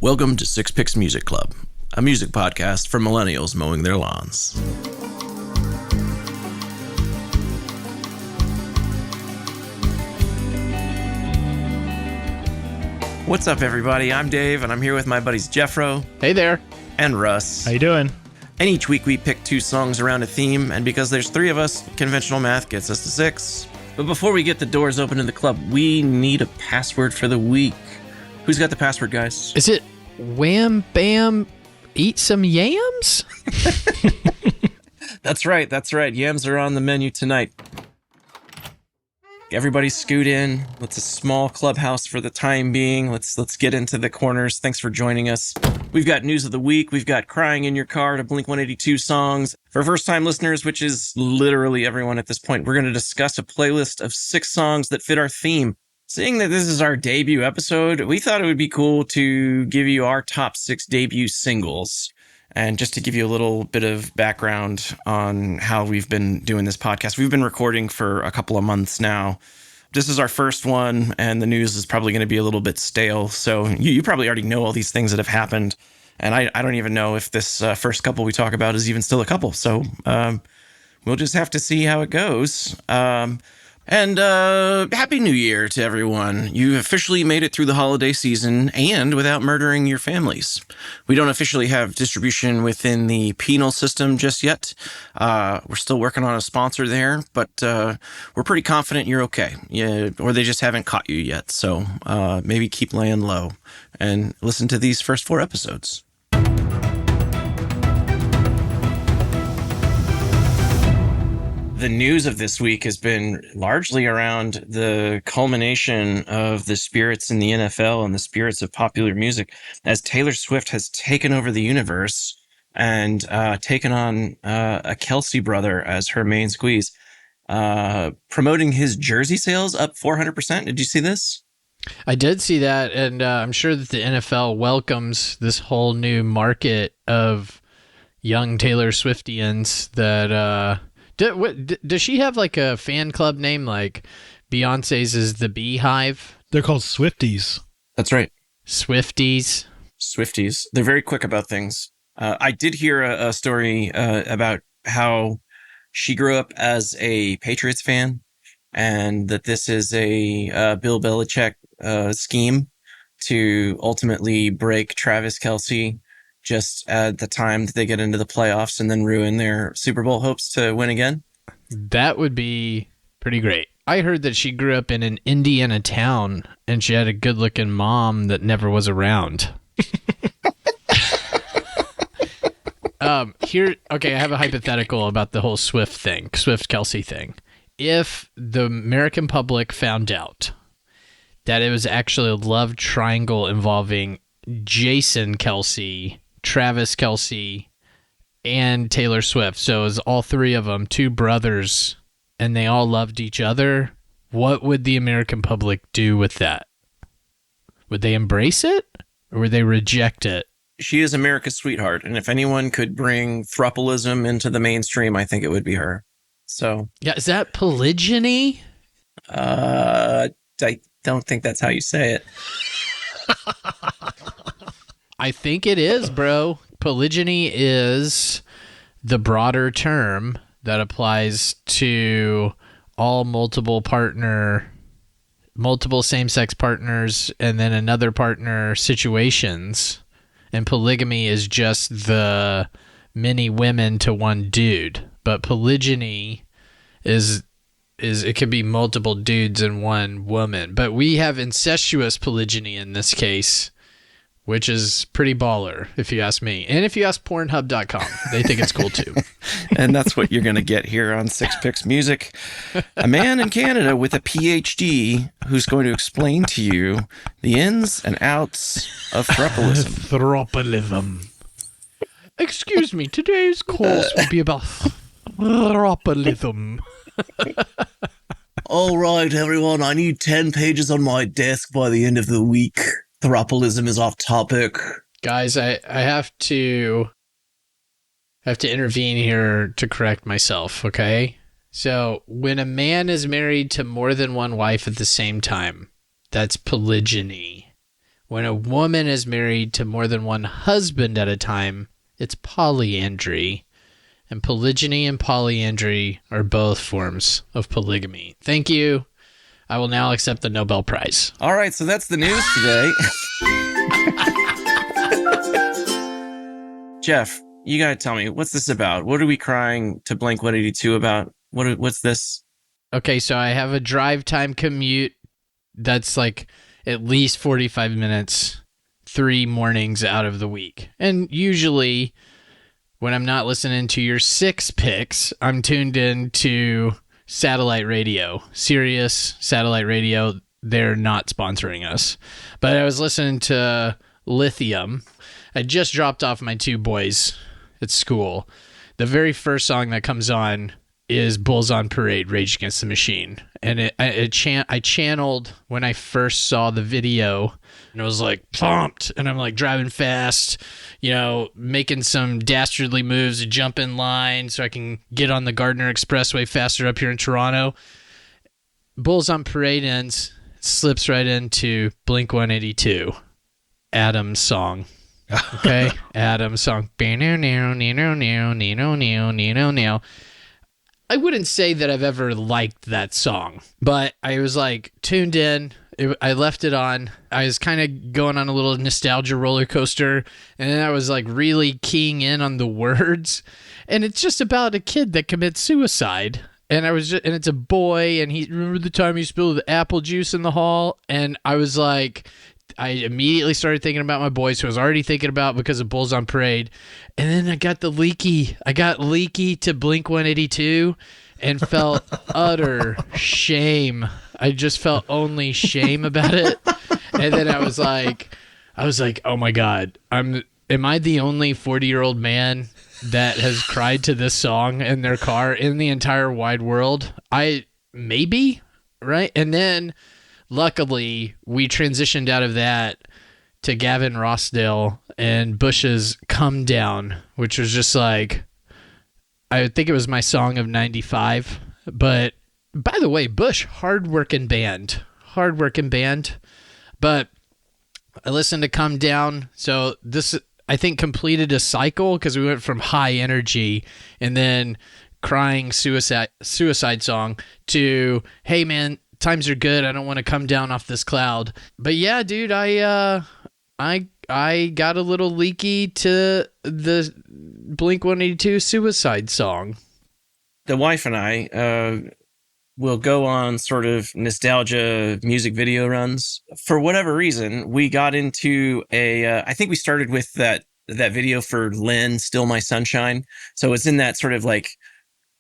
Welcome to Six Picks Music Club, a music podcast for millennials mowing their lawns. What's up, everybody? I'm Dave, and I'm here with my buddies Geoff. Hey there. And Russ. How you doing? And each week we pick 2 songs around a theme, and because there's 3 of us, conventional math gets us to 6. But before we get the doors open to the club, we need a password for the week. Who's got the password, guys? Is it wham, bam, eat some yams? That's right. Yams are on the menu tonight. Everybody scoot in. It's a small clubhouse for the time being. Let's get into the corners. Thanks for joining us. We've got news of the week. We've got Crying in Your Car to Blink-182 songs. For first-time listeners, which is literally everyone at this point, we're going to discuss a playlist of 6 songs that fit our theme. Seeing that this is our debut episode, we thought it would be cool to give you our top 6 debut singles. And just to give you a little bit of background on how we've been doing this podcast, we've been recording for a couple of months now. This is our first one, and the news is probably going to be a little bit stale. So you probably already know all these things that have happened. And I don't even know if this first couple we talk about is even still a couple. So we'll just have to see how it goes. And Happy New Year to everyone. You officially made it through the holiday season and without murdering your families. We don't officially have distribution within the penal system just yet. We're still working on a sponsor there, but we're pretty confident you're okay. Yeah, or they just haven't caught you yet. So maybe keep laying low and listen to these first 4 episodes. The news of this week has been largely around the culmination of the spirits in the NFL and the spirits of popular music as Taylor Swift has taken over the universe and taken on a Kelsey brother as her main squeeze, promoting his jersey sales up 400%. Did you see this? I did see that, and I'm sure that the NFL welcomes this whole new market of young Taylor Swiftians that... Does she have like a fan club name like Beyonce's is the Beehive? They're called Swifties. That's right. Swifties. They're very quick about things. I did hear a story about how she grew up as a Patriots fan and that this is a Bill Belichick scheme to ultimately break Travis Kelce just at the time that they get into the playoffs and then ruin their Super Bowl hopes to win again? That would be pretty great. I heard that she grew up in an Indiana town and she had a good-looking mom that never was around. I have a hypothetical about the whole Swift-Kelsey thing. If the American public found out that it was actually a love triangle involving Jason Kelce, Travis Kelce, and Taylor Swift. So it was all 3 of them, 2 brothers, and they all loved each other. What would the American public do with that? Would they embrace it or would they reject it? She is America's sweetheart, and if anyone could bring thruppleism into the mainstream, I think it would be her. So yeah, is that polygyny? I don't think that's how you say it. I think it is, bro. Polygyny is the broader term that applies to all multiple same-sex partners and then another partner situations. And polygamy is just the many women to one dude. But polygyny is it could be multiple dudes and one woman. But we have incestuous polygyny in this case, which is pretty baller, if you ask me. And if you ask Pornhub.com, they think it's cool too. And that's what you're going to get here on Six Picks Music. A man in Canada with a PhD who's going to explain to you the ins and outs of thruppleism. Thruppleism. Excuse me, today's course will be about thruppleism. All right, everyone, I need 10 pages on my desk by the end of the week. Thruppleism is off topic. Guys, I have to intervene here to correct myself, okay? So, when a man is married to more than one wife at the same time, that's polygyny. When a woman is married to more than one husband at a time, it's polyandry. And polygyny and polyandry are both forms of polygamy. Thank you. I will now accept the Nobel Prize. All right, so that's the news today. Geoff, you got to tell me, what's this about? What are we crying to Blink-182 about? What's this? Okay, so I have a drive time commute that's like at least 45 minutes, 3 mornings out of the week. And usually when I'm not listening to your 6 picks, I'm tuned in to satellite radio, Sirius satellite radio. They're not sponsoring us. But I was listening to Lithium. I just dropped off my 2 boys at school. The very first song that comes on is Bulls on Parade, Rage Against the Machine. And I channeled when I first saw the video, and I was like pumped, and I'm like driving fast, making some dastardly moves to jump in line so I can get on the Gardner Expressway faster up here in Toronto. Bulls on Parade ends, slips right into Blink-182, Adam's song. Okay, Adam's song. I wouldn't say that I've ever liked that song, but I was like tuned in. I left it on. I was kind of going on a little nostalgia roller coaster, and then I was like really keying in on the words. And it's just about a kid that commits suicide. And and it's a boy, and he remember the time he spilled the apple juice in the hall, and I was like, I immediately started thinking about my boys, who I was already thinking about because of Bulls on Parade. And then I got leaky to Blink-182 and felt utter shame. I just felt only shame about it. And then I was like, oh my God, am I the only 40-year-old man that has cried to this song in their car in the entire wide world? Maybe, right? And then luckily, we transitioned out of that to Gavin Rossdale and Bush's Come Down, which was just like, I think it was my song of 95. But by the way, Bush, hardworking band. But I listened to Come Down. So this, I think, completed a cycle because we went from high energy and then crying suicide song to, hey man, times are good. I don't want to come down off this cloud. But yeah, dude, I got a little leaky to the Blink-182 suicide song. The wife and I will go on sort of nostalgia music video runs. For whatever reason, we got into I think we started with that video for Lynn, Still My Sunshine. So it's in that sort of like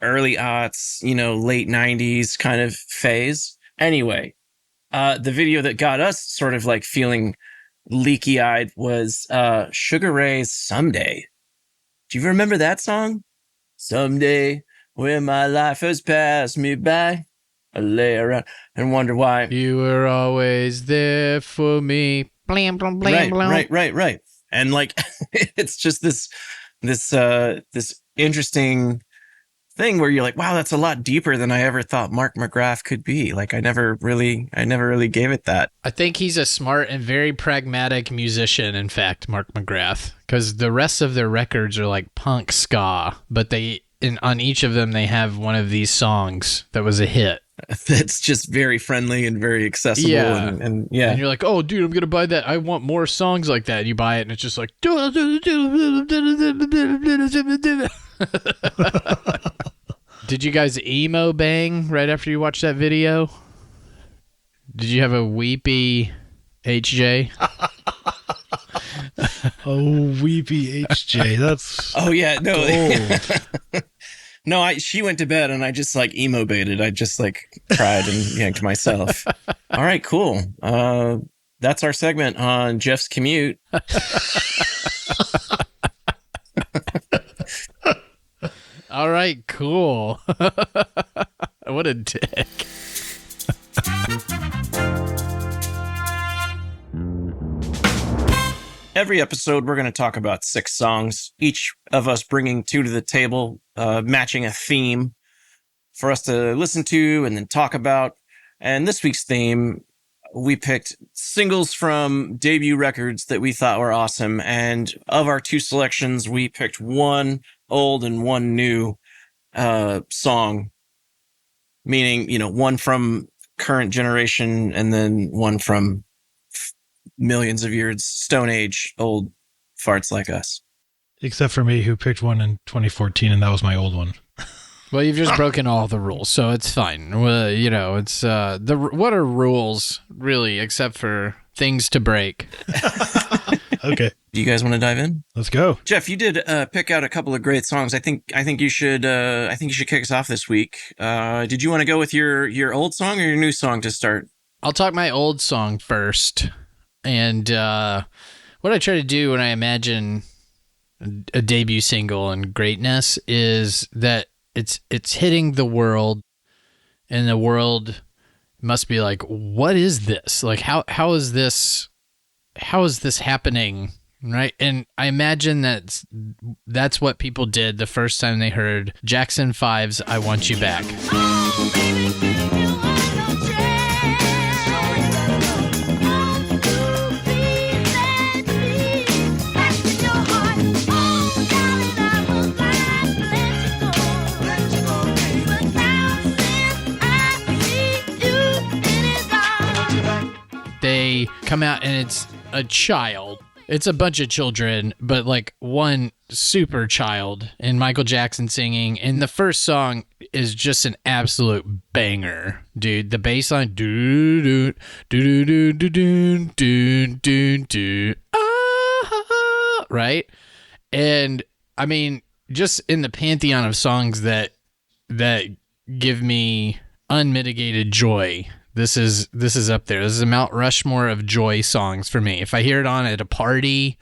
early aughts, late 90s kind of phase. Anyway, the video that got us sort of like feeling leaky-eyed was Sugar Ray's Someday. Do you remember that song? Someday, when my life has passed me by, I lay around and wonder why. You were always there for me. Blam, blam, blam, blam. Right. And like, it's just this interesting thing where you're like, wow, that's a lot deeper than I ever thought Mark McGrath could be. Like, I never really gave it that. I think he's a smart and very pragmatic musician, in fact, Mark McGrath, because the rest of their records are like punk ska, but on each of them they have one of these songs that was a hit. That's just very friendly and very accessible. Yeah. And you're like, oh, dude, I'm going to buy that. I want more songs like that. And you buy it, and it's just like... Did you guys emo bang right after you watched that video? Did you have a weepy HJ? Oh, weepy HJ. That's... Oh, yeah. No. gold. No, she went to bed and I just like emo baited. I just like cried and yanked myself. All right, cool. That's our segment on Geoff's commute. All right, cool. What a dick. Every episode, we're going to talk about 6 songs, each of us bringing 2 to the table, matching a theme for us to listen to and then talk about. And this week's theme we picked singles from debut records that we thought were awesome. And of our 2 selections, we picked one old and one new song, meaning, one from current generation and then one from millions of years, Stone Age, old farts like us. Except for me, who picked one in 2014, and that was my old one. Well, you've just broken all the rules, so it's fine. Well, it's what are rules really, except for things to break? Okay, Do you guys want to dive in? let's go. Geoff, you did pick out a couple of great songs. I think you should kick us off this week. Did you want to go with your old song or your new song to start? I'll talk my old song first, and what I try to do when I imagine a debut single and greatness is that it's hitting the world, and the world must be like, what is this? Like, how is this happening? Right? And I imagine that's what people did the first time they heard Jackson 5's I Want You Back. They come out and it's a child. It's a bunch of children, but like one super child and Michael Jackson singing. And the first song is just an absolute banger, dude. The bass line, do do do do do do do do do, right? And I mean, just in the pantheon of songs that give me unmitigated joy. This is up there. This is a Mount Rushmore of joy songs for me. If I hear it on at a party,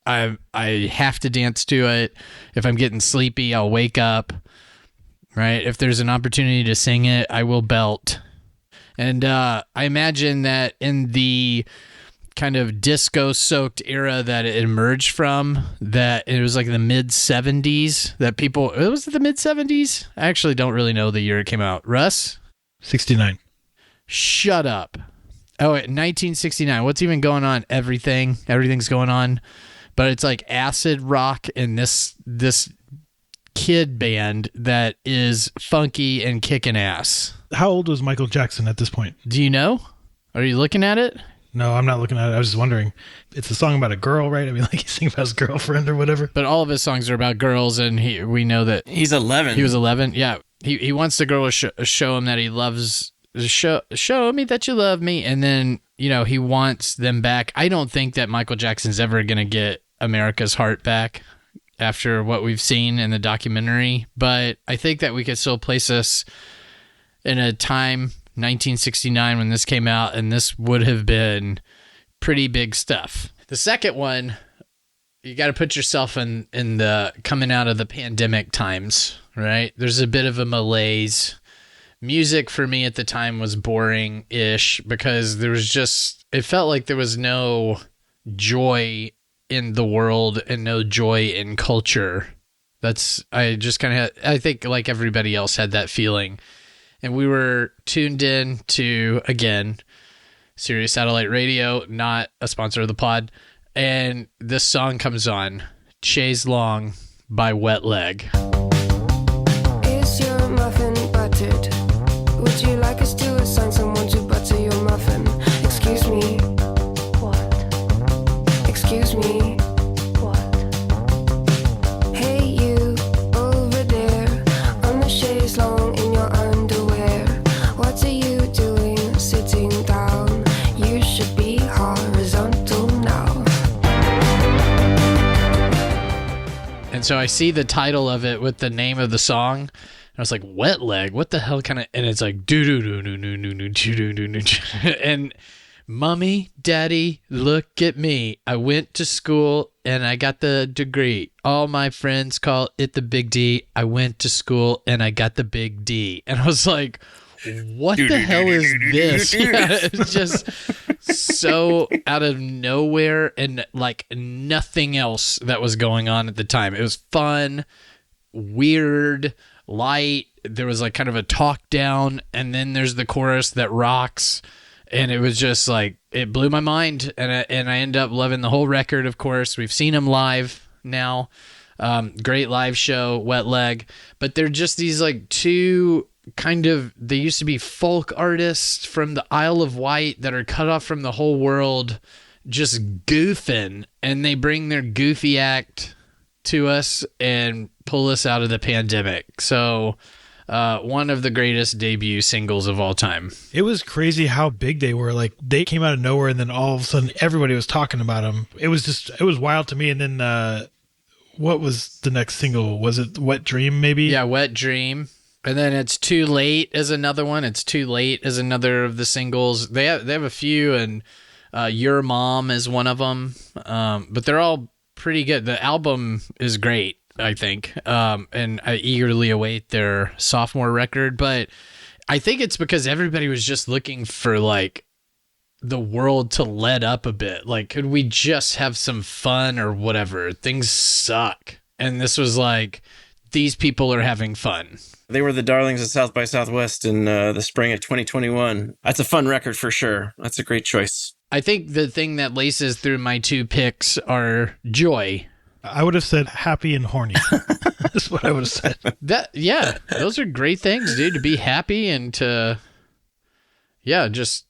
I have to dance to it. If I'm getting sleepy, I'll wake up. Right? If there's an opportunity to sing it, I will belt. And I imagine that in the kind of disco-soaked era that it emerged from, that it was like the mid-70s, that people... Was it the mid-70s? I actually don't really know the year it came out. Russ? 69. Shut up. Oh, wait, 1969. What's even going on? Everything's going on. But it's like acid rock and this kid band that is funky and kicking ass. How old was Michael Jackson at this point? Do you know? Are you looking at it? No, I'm not looking at it. I was just wondering. It's a song about a girl, right? I mean, like he's singing about his girlfriend or whatever. But all of his songs are about girls, and we know that... He's 11. He was 11? Yeah. He wants the girl to show him that he loves... Show me that you love me, and then he wants them back. I don't think that Michael Jackson's ever gonna get America's heart back after what we've seen in the documentary, but I think that we could still place us in a time, 1969, when this came out, and this would have been pretty big stuff. The second one, you got to put yourself in the coming out of the pandemic times, right? There's a bit of a malaise. Music for me at the time was boring-ish because it felt like there was no joy in the world and no joy in culture. I think like everybody else had that feeling. And we were tuned in to, again, Sirius Satellite Radio, not a sponsor of the pod. And this song comes on, Chaise Long by Wet Leg. Is your muffin buttered? Would you like us to assign someone to butter your muffin? Excuse me. What? Excuse me. What? Hey, you over there on the chaise long in your underwear. What are you doing sitting down? You should be horizontal now. And so I see the title of it with the name of the song. I was like, Wet Leg? What the hell kind of... And it's like, do-do-do-do-do-do-do-do-do-do. And Mommy, Daddy, look at me. I went to school and I got the degree. All my friends call it the big D. I went to school and I got the big D. And I was like, what the hell is this? Yeah, it's just so out of nowhere and like nothing else that was going on at the time. It was fun, weird, light. There was like kind of a talk down, and then there's the chorus that rocks, And it was just like, it blew my mind. And I ended up loving the whole record, of course. We've seen him live now. Great live show, Wet Leg. But they're just these like two they used to be folk artists from the Isle of Wight that are cut off from the whole world, just goofing. And they bring their goofy act to us and pull us out of the pandemic. So one of the greatest debut singles of all time. It was crazy how big they were. Like, they came out of nowhere, and then all of a sudden everybody was talking about them. It was wild to me. And then what was the next single? Was it Wet Dream, maybe? Yeah, Wet Dream. And then It's Too Late is another one. It's Too Late is another of the singles. They have a few, and Your Mom is one of them. But they're all pretty good. The album is great, I think. And I eagerly await their sophomore record. But I think it's because everybody was just looking for like the world to let up a bit. Like, could we just have some fun or whatever? Things suck. And this was like, these people are having fun. They were the darlings of South by Southwest in the spring of 2021. That's a fun record for sure. That's a great choice. I think the thing that laces through my two picks are Joy. I would have said Happy and Horny. That's what I would have said. Yeah, those are great things, dude, to be happy and to, just,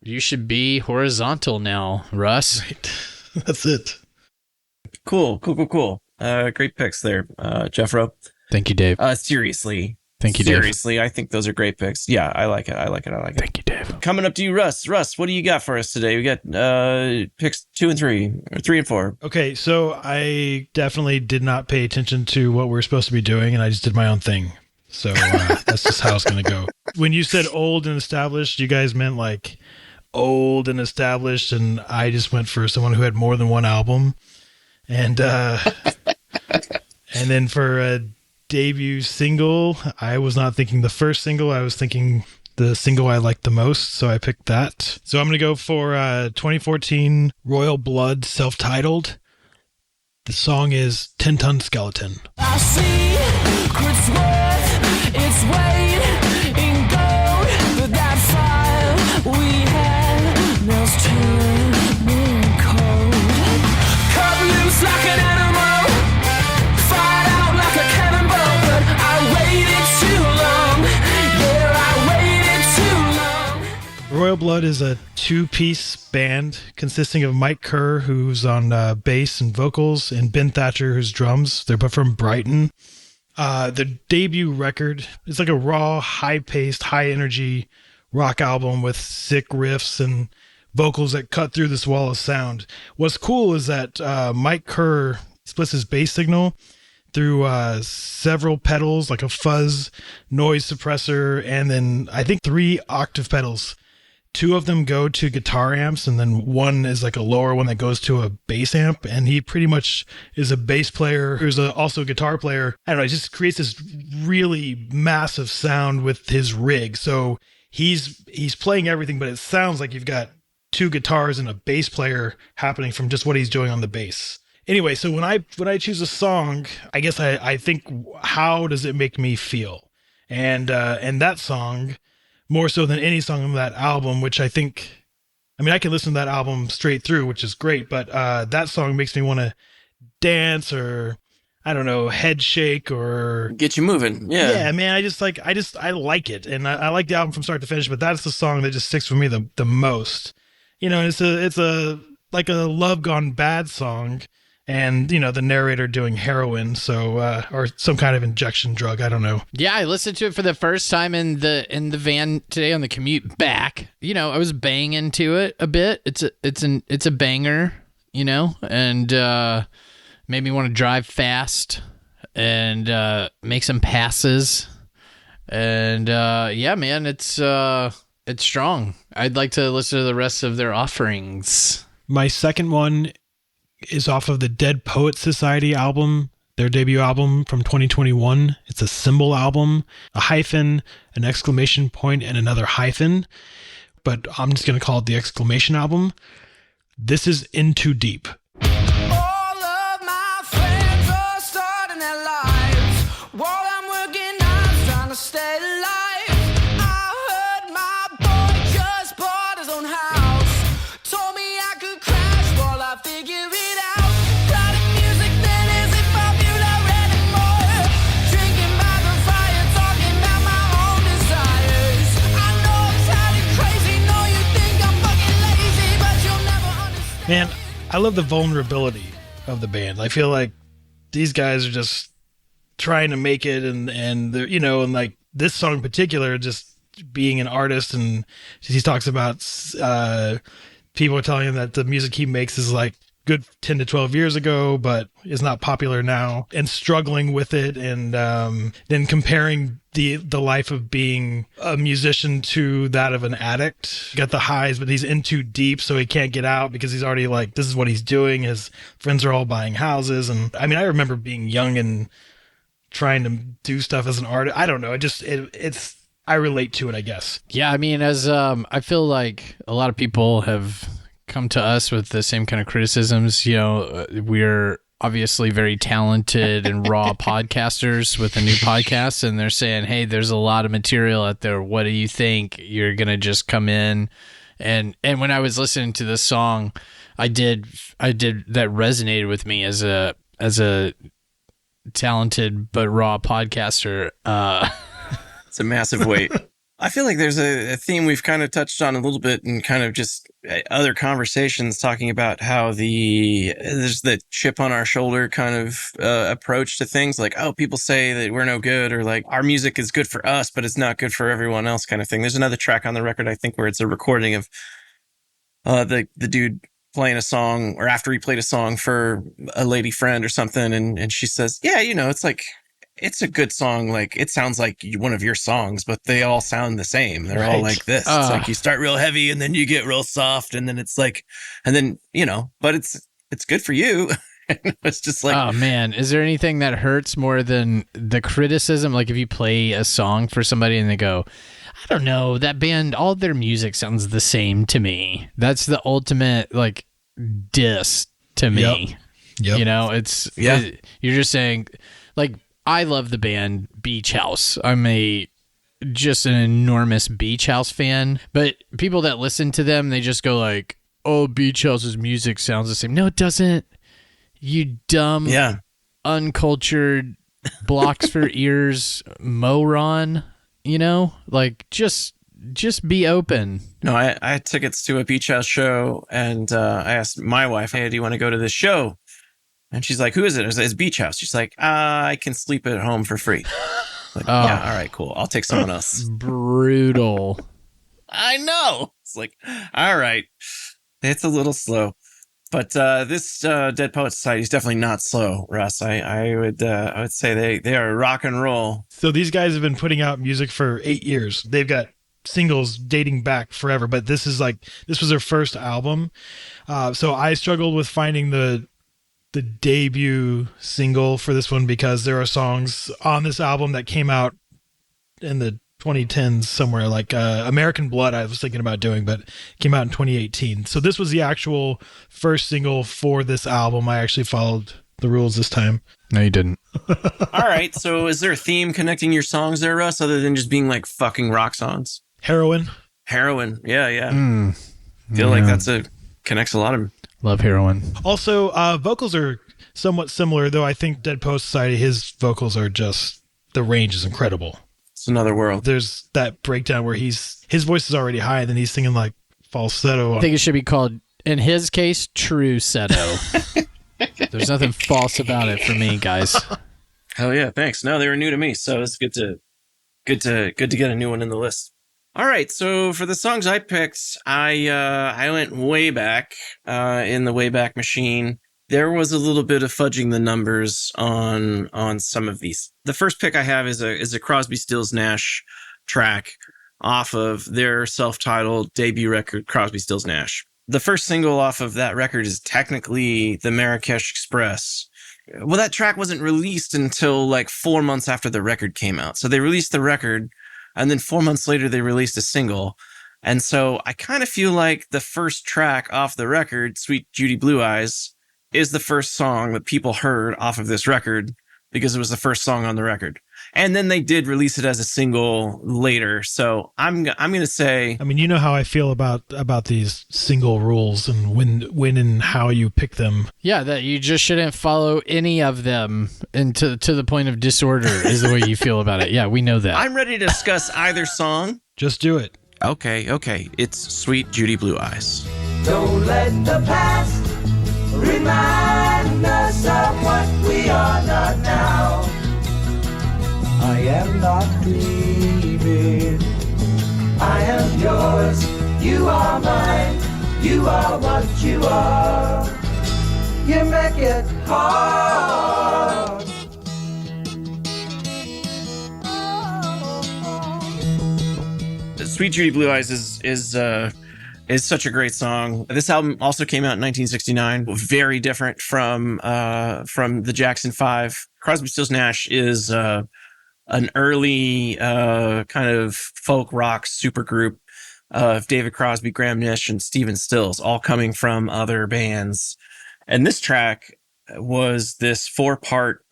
you should be horizontal now, Russ. Right. That's it. Cool. Great picks there, Jeffro. Thank you, Dave. Seriously. Thank you, Dave. Seriously, I think those are great picks. Yeah, I like it. Thank you, Dave. Coming up to you, Russ. Russ, what do you got for us today? We got picks 2 and 3, or 3 and 4. Okay, so I definitely did not pay attention to what we're supposed to be doing, and I just did my own thing. So that's just how it's going to go. When you said old and established, you guys meant like old and established, and I just went for someone who had more than one album. And and then for a debut single, I was not thinking the first single. I was thinking the single I liked the most, so I picked that. So I'm going to go for 2014 Royal Blood, self-titled. The song is 10 Ton Skeleton. I see its worth, its weight in gold, but that fire we had melts turning cold. Cut loose like an animal, fired out like a cannonball, but I waited too long. Yeah, I waited too long. Royal Blood is a two-piece band consisting of Mike Kerr, who's on bass and vocals, and Ben Thatcher, who's drums. They're both from Brighton. The debut record is like a raw, high-paced, high-energy rock album with sick riffs and vocals that cut through this wall of sound. What's cool is that Mike Kerr splits his bass signal through several pedals, like a fuzz, noise suppressor, and then I think 3 octave pedals. 2 of them go to guitar amps, and then one is like a lower one that goes to a bass amp. And he pretty much is a bass player who's also a guitar player. I don't know, he just creates this really massive sound with his rig. So he's playing everything, but it sounds like you've got 2 guitars and a bass player happening from just what he's doing on the bass. Anyway, so when I choose a song, I guess I think, how does it make me feel? And that song, more so than any song on that album, which I can listen to that album straight through, which is great, but that song makes me want to dance, or I don't know, head shake, or Get you moving. Yeah, man. I like it, and I like the album from start to finish. But that's the song that just sticks with me the most. You know, it's a like a love gone bad song. And, you know, the narrator doing heroin, so or some kind of injection drug, I don't know. Yeah, I listened to it for the first time in the van today on the commute back. You know, I was banging to it a bit. It's a banger, you know, and made me want to drive fast and make some passes. And yeah, man, it's strong. I'd like to listen to the rest of their offerings. My second one is off of the Dead Poets Society album, their debut album from 2021. It's a symbol album, a hyphen, an exclamation point, and another hyphen. But I'm just going to call it the exclamation album. This is In Too Deep. All of my friends are starting their lives while I'm working, I'm trying to stay alive. I heard my boy just bought his Man, I love the vulnerability of the band. I feel like these guys are just trying to make it, and they're, and like this song in particular, just being an artist, and he talks about people telling him that the music he makes is like good 10 to 12 years ago, but is not popular now, and struggling with it, and then comparing the life of being a musician to that of an addict. Got the highs, but he's in too deep, so he can't get out because he's already like, this is what he's doing. His friends are all buying houses, and I mean, I remember being young and trying to do stuff as an artist. I don't know. It's I relate to it, I guess. Yeah, I mean, as I feel like a lot of people have come to us with the same kind of criticisms. We're obviously very talented and raw podcasters with a new podcast, and they're saying, hey, there's a lot of material out there. What do you think? You're going to just come in. And when I was listening to this song, I did that resonated with me as a talented but raw podcaster. It's a massive weight. I feel like there's a theme we've kind of touched on a little bit in kind of just other conversations, talking about how there's the chip on our shoulder kind of approach to things, like, oh, people say that we're no good, or like our music is good for us, but it's not good for everyone else kind of thing. There's another track on the record, I think, where it's a recording of the dude playing a song, or after he played a song for a lady friend or something, and she says, yeah, it's like, it's a good song. Like, it sounds like one of your songs, but they all sound the same. They're all like this. It's like you start real heavy and then you get real soft, and then it's like, and then, but it's good for you. It's just like, oh man, is there anything that hurts more than the criticism? Like if you play a song for somebody and they go, I don't know, that band, all their music sounds the same to me. That's the ultimate like diss to me. Yep. You're just saying, like, I love the band Beach House. I'm just an enormous Beach House fan, but people that listen to them, they just go like, oh, Beach House's music sounds the same. No, it doesn't. You dumb, uncultured, blocks for ears moron, like just be open. No, I had tickets to a Beach House show, and I asked my wife, hey, do you want to go to this show? And she's like, who is it? It's Beach House. She's like, I can sleep at home for free. Like, yeah, all right, cool. I'll take someone else. Brutal. I know. It's like, all right. It's a little slow. But this Dead Poets Society is definitely not slow, Russ. I would say they are rock and roll. So these guys have been putting out music for 8 years. They've got singles dating back forever, but this was their first album. So I struggled with finding the debut single for this one, because there are songs on this album that came out in the 2010s somewhere, like American Blood I was thinking about doing, but came out in 2018. So this was the actual first single for this album. I actually followed the rules this time. No, you didn't. All right. So is there a theme connecting your songs there, Russ, other than just being like fucking rock songs? Heroin. Yeah. Feel like connects a lot of them. Love heroin. Also, vocals are somewhat similar, though I think Dead Poet Society, his vocals are just, the range is incredible. It's another world. There's that breakdown where his voice is already high, and then he's singing like falsetto. I think it should be called, in his case, true setto. There's nothing false about it for me, guys. Hell yeah, thanks. No, they were new to me, so it's good to get a new one in the list. All right, so for the songs I picked, I went way back in the Wayback Machine. There was a little bit of fudging the numbers on some of these. The first pick I have is a Crosby, Stills, Nash track off of their self-titled debut record, Crosby, Stills, Nash. The first single off of that record is technically the Marrakesh Express. Well, that track wasn't released until like 4 months after the record came out. So they released the record, and then 4 months later, they released a single. And so I kind of feel like the first track off the record, Sweet Judy Blue Eyes, is the first song that people heard off of this record because it was the first song on the record. And then they did release it as a single later. So I'm going to say... I mean, you know how I feel about these single rules and when and how you pick them. Yeah, that you just shouldn't follow any of them to the point of disorder is the way you feel about it. Yeah, we know that. I'm ready to discuss either song. Just do it. Okay. It's Sweet Judy Blue Eyes. Don't let the past remind us of what we are not now. I am not dreaming. I am yours. You are mine. You are what you are. You make it hard. Sweet Judy Blue Eyes is such a great song. This album also came out in 1969, very different from the Jackson 5. Crosby, Stills, Nash is an early kind of folk rock supergroup of David Crosby, Graham Nash, and Stephen Stills, all coming from other bands. And this track was this 4-part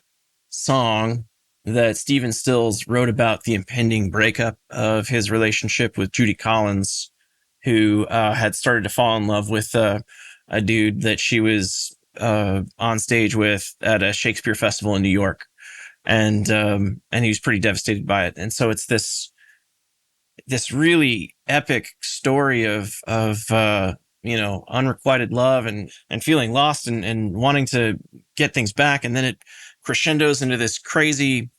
song that Stephen Stills wrote about the impending breakup of his relationship with Judy Collins, who had started to fall in love with a dude that she was on stage with at a Shakespeare festival in New York. And he was pretty devastated by it. And so it's this really epic story of unrequited love and feeling lost and wanting to get things back. And then it crescendos into this crazy,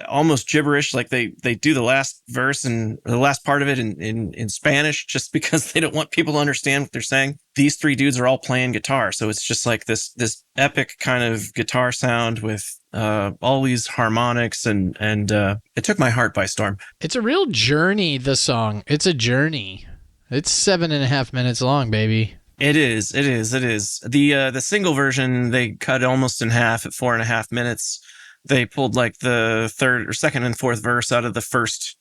almost gibberish. Like they do the last verse and the last part of it in Spanish, just because they don't want people to understand what they're saying. These 3 dudes are all playing guitar. So it's just like this epic kind of guitar sound with all these harmonics and it took my heart by storm. It's a real journey, the song. It's a journey. It's 7.5 minutes long, baby. It is. The single version, they cut almost in half at 4.5 minutes. They pulled like the third or second and fourth verse out of the first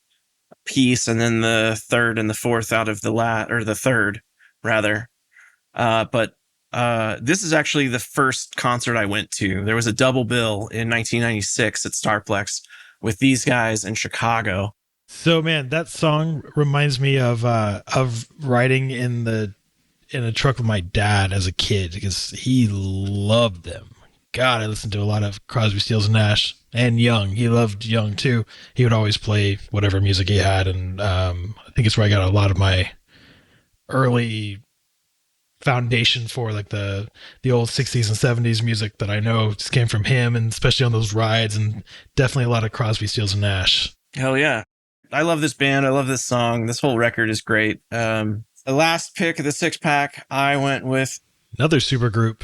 piece, and then the third and the fourth out of the third rather. But this is actually the first concert I went to. There was a double bill in 1996 at Starplex with these guys in Chicago. So man, that song reminds me of riding in a truck with my dad as a kid, because he loved them. God, I listened to a lot of Crosby, Stills, and Nash, and Young. He loved Young too. He would always play whatever music he had, and I think it's where I got a lot of my early foundation for like the old 60s and 70s music that I know just came from him, and especially on those rides, and definitely a lot of Crosby, Stills, and Nash. Hell yeah. I love this band. I love this song. This whole record is great. The last pick of the 6-pack, I went with Another supergroup.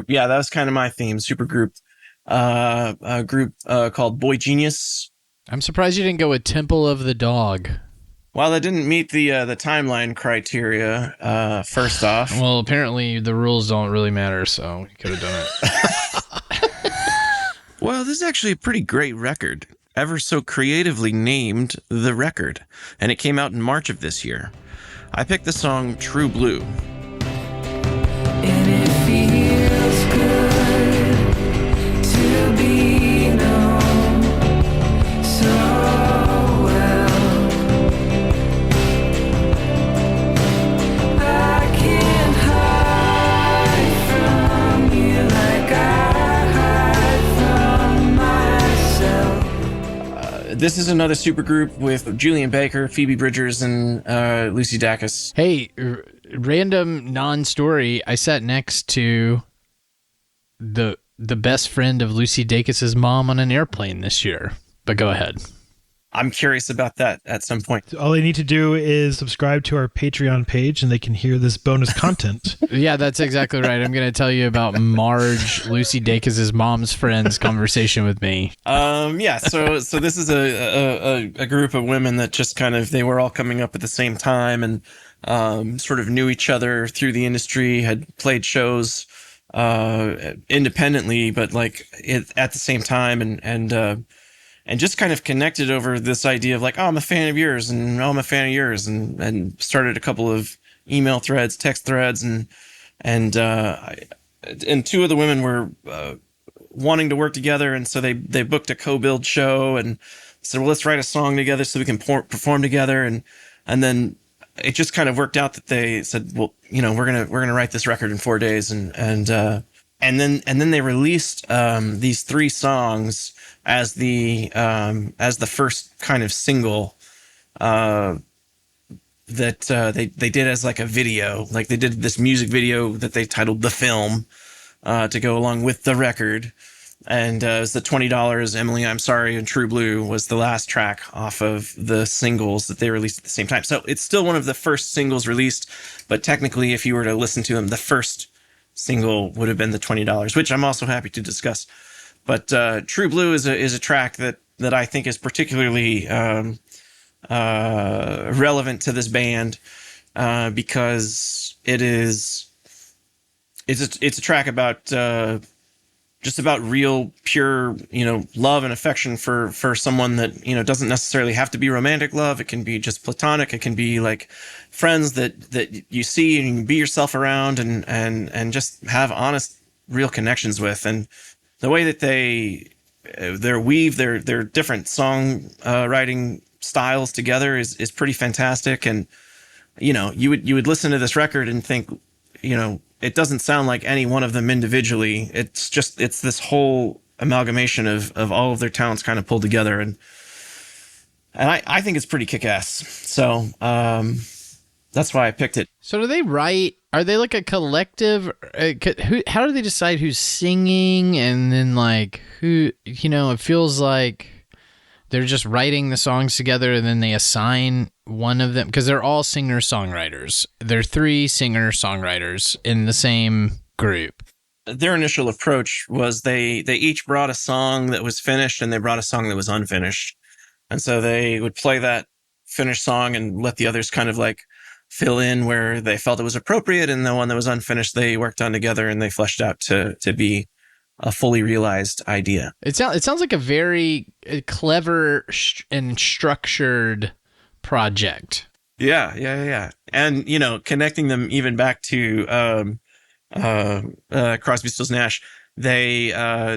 Yeah, that was kind of my theme. Supergroup, a group called boygenius. I'm surprised you didn't go with Temple of the Dog. Well, that didn't meet the timeline criteria, first off. Well, apparently the rules don't really matter, so you could have done it. Well, this is actually a pretty great record. Ever so creatively named The Record. And it came out in March of this year. I picked the song True Blue. And it feels good to be known so well. I can't hide from you like I hide from myself. This is another supergroup with Julian Baker, Phoebe Bridgers, and Lucy Dacus. Hey, random non-story. I sat next to the best friend of Lucy Dacus's mom on an airplane this year. But go ahead. I'm curious about that at some point. All they need to do is subscribe to our Patreon page, and they can hear this bonus content. Yeah, that's exactly right. I'm going to tell you about Marge, Lucy Dacus's mom's friend's conversation with me. Yeah. So this is a group of women that just kind of, they were all coming up at the same time and sort of knew each other through the industry, had played shows independently, but like at the same time, and just kind of connected over this idea of like, oh, I'm a fan of yours, and oh, I'm a fan of yours, and started a couple of email threads, text threads, and two of the women were wanting to work together, and so they booked a co-build show and said, well, let's write a song together so we can perform together, and then it just kind of worked out that they said, well, you know, we're gonna write this record in 4 days, and then they released these 3 songs as the first kind of single they did as like a video. Like they did this music video that they titled The Film to go along with the record. And it was the $20, Emily, I'm Sorry, and True Blue was the last track off of the singles that they released at the same time. So it's still one of the first singles released, but technically if you were to listen to them, the first single would have been the $20, which I'm also happy to discuss. But True Blue is a track that I think is particularly relevant to this band because it's a track about just about real, pure, love and affection for someone that, doesn't necessarily have to be romantic love. It can be just platonic. It can be like friends that you see and you can be yourself around and just have honest, real connections with. And the way that they weave their different song writing styles together is pretty fantastic. And, you would listen to this record and think, it doesn't sound like any one of them individually. It's this whole amalgamation of all of their talents kind of pulled together. And I think it's pretty kick-ass. So that's why I picked it. So do they write? Are they like a collective? How do they decide who's singing? And then like who, it feels like they're just writing the songs together and then they assign one of them, because they're all singer-songwriters. They're 3 singer-songwriters in the same group. Their initial approach was they each brought a song that was finished and they brought a song that was unfinished. And so they would play that finished song and let the others kind of like fill in where they felt it was appropriate. And the one that was unfinished, they worked on together and they fleshed out to be a fully realized idea. It sounds like a very clever and structured project. Yeah. And, connecting them even back to Crosby, Stills, Nash, they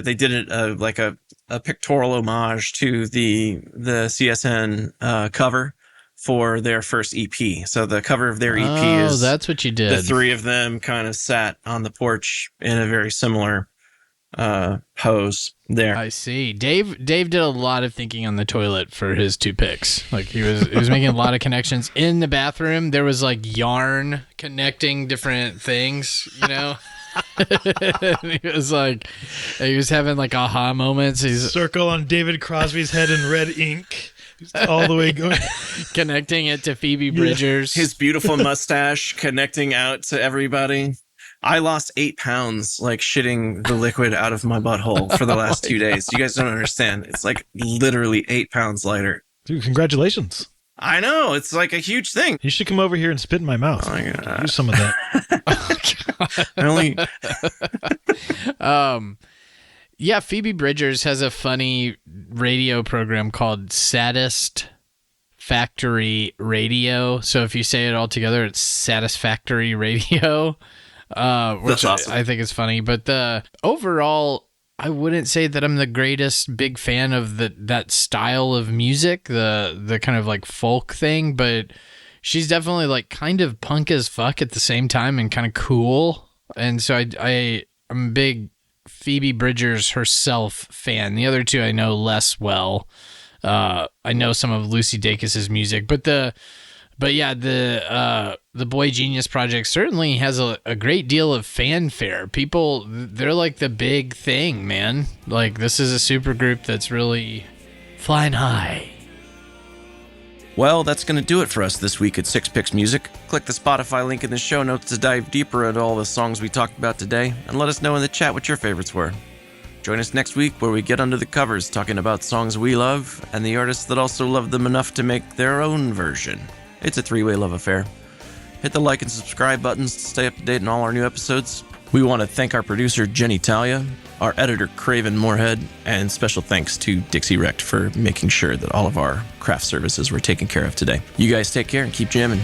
did it like a pictorial homage to the CSN cover for their first EP. So the cover of their EP is... that's what you did. The 3 of them kind of sat on the porch in a very similar pose there. I see. Dave did a lot of thinking on the toilet for his 2 picks. Like he was making a lot of connections in the bathroom. There was like yarn connecting different things, he was having like aha moments. He's circle on David Crosby's head in red ink. He's all the way going. Connecting it to Phoebe Bridgers. His beautiful mustache connecting out to everybody. I lost 8 pounds, like shitting the liquid out of my butthole for the last 2 days. You guys don't understand. It's like literally 8 pounds lighter. Dude, congratulations. I know. It's like a huge thing. You should come over here and spit in my mouth. Oh my God. Do some of that. Yeah, Phoebe Bridgers has a funny radio program called Saddest Factory Radio. So if you say it all together, it's Satisfactory Radio. Which That's awesome. I think is funny. But overall, I wouldn't say that I'm the greatest big fan of that style of music, the kind of like folk thing, but she's definitely like kind of punk as fuck at the same time and kind of cool. And so I'm a big Phoebe Bridgers herself fan. The other 2 I know less well. I know some of Lucy Dacus's music, but the Boy Genius project certainly has a great deal of fanfare. People, they're like the big thing, man. Like this is a super group that's really flying high. Well, that's going to do it for us this week at 6 Picks Music. Click the Spotify link in the show notes to dive deeper into all the songs we talked about today, and let us know in the chat what your favorites were. Join us next week where we get under the covers talking about songs we love and the artists that also love them enough to make their own version. It's a 3-way love affair. Hit the like and subscribe buttons to stay up to date on all our new episodes. We want to thank our producer, Jenny Talia, our editor, Craven Moorhead, and special thanks to Dixie Recht for making sure that all of our craft services were taken care of today. You guys take care and keep jamming.